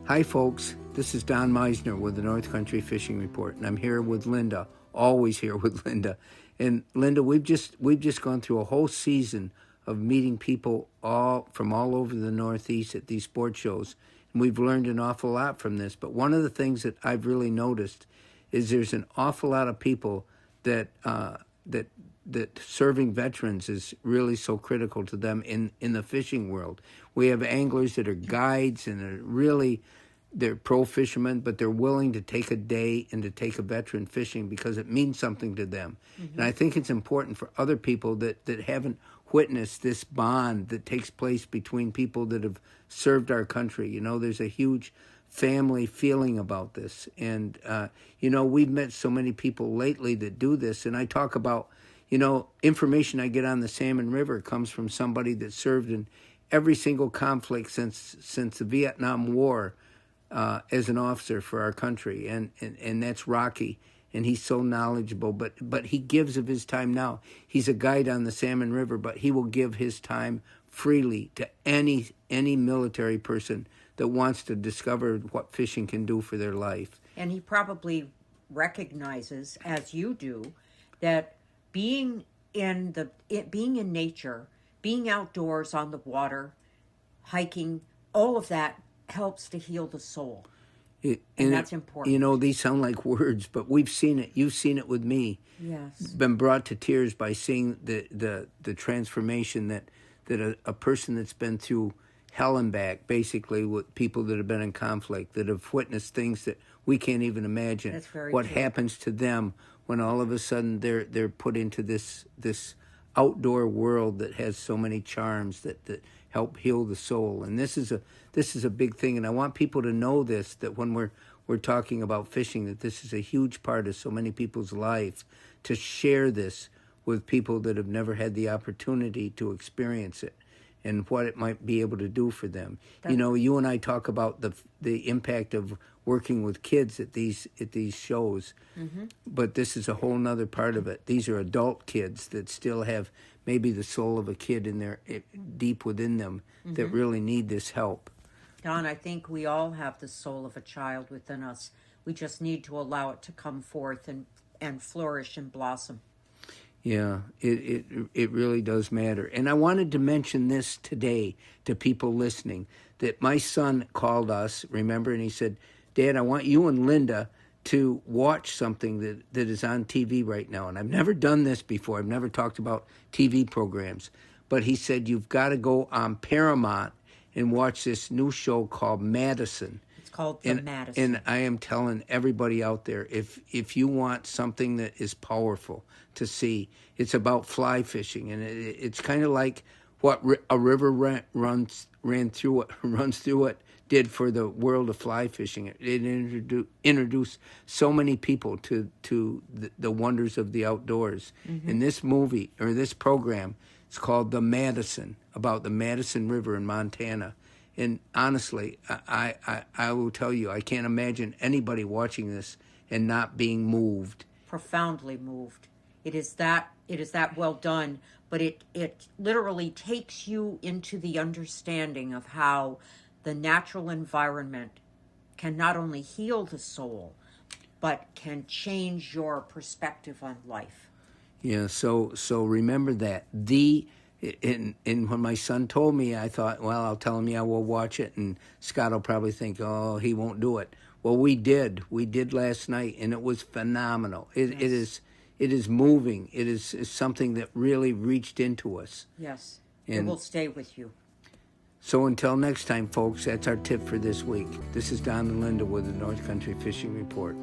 Hi, folks. This is Don Meissner with the North Country Fishing Report, and I'm here with Linda. Always here with Linda. And Linda, we've just gone through a whole season of meeting people from all over the Northeast at these sport shows, and we've learned an awful lot from this. But one of the things that I've really noticed is there's an awful lot of people that that serving veterans is really so critical to them in the fishing world. We have anglers that are guides and they're pro fishermen, but they're willing to take a day and to take a veteran fishing because it means something to them. Mm-hmm. And I think it's important for other people that haven't witnessed this bond that takes place between people that have served our country. You know, there's a huge family feeling about this. And, we've met so many people lately that do this. And I talk about, information I get on the Salmon River comes from somebody that served in every single conflict since the Vietnam War as an officer for our country. And that's Rocky. And he's so knowledgeable, but he gives of his time now. He's a guide on the Salmon River, but he will give his time freely to any military person that wants to discover what fishing can do for their life. And he probably recognizes, as you do, that being in nature, being outdoors on the water, hiking, all of that helps to heal the soul. And that's important. These sound like words, but we've seen it. You've seen it with me. Yes. Been brought to tears by seeing the transformation that a person that's been through hell and back, basically, with people that have been in conflict, that have witnessed things that we can't even imagine. That's very what true. Happens to them when all of a sudden they're put into this outdoor world that has so many charms that help heal the soul. And this is a big thing, and I want people to know this, that when we're talking about fishing, that this is a huge part of so many people's life, to share this with people that have never had the opportunity to experience it and what it might be able to do for them. You and I talk about the impact of working with kids at these shows, mm-hmm. but this is a whole nother part of it. These are adult kids that still have maybe the soul of a kid in there, deep within them, mm-hmm. that really need this help. Don, I think we all have the soul of a child within us. We just need to allow it to come forth and flourish and blossom. Yeah, it really does matter. And I wanted to mention this today to people listening, that my son called us, remember, and he said, Dad, I want you and Linda to watch something that is on TV right now. And I've never done this before. I've never talked about TV programs. But he said, you've got to go on Paramount and watch this new show called Madison. It's called Madison. And I am telling everybody out there, if you want something that is powerful to see, it's about fly fishing. And it's kind of like what a river runs through it did for the world of fly fishing. It introduced so many people to the wonders of the outdoors. Mm-hmm. And this movie, or this program, is called The Madison, about the Madison River in Montana. And honestly, I will tell you, I can't imagine anybody watching this and not being moved. Profoundly moved. It is that well done, but it literally takes you into the understanding of how the natural environment can not only heal the soul, but can change your perspective on life. Yeah, so remember that. And when my son told me, I thought, well, I'll tell him, yeah, we'll watch it, and Scott will probably think, oh, he won't do it. Well, we did last night, and it was phenomenal. Yes. It is moving. It is something that really reached into us. Yes, it will stay with you. So until next time, folks, that's our tip for this week. This is Don and Linda with the North Country Fishing Report.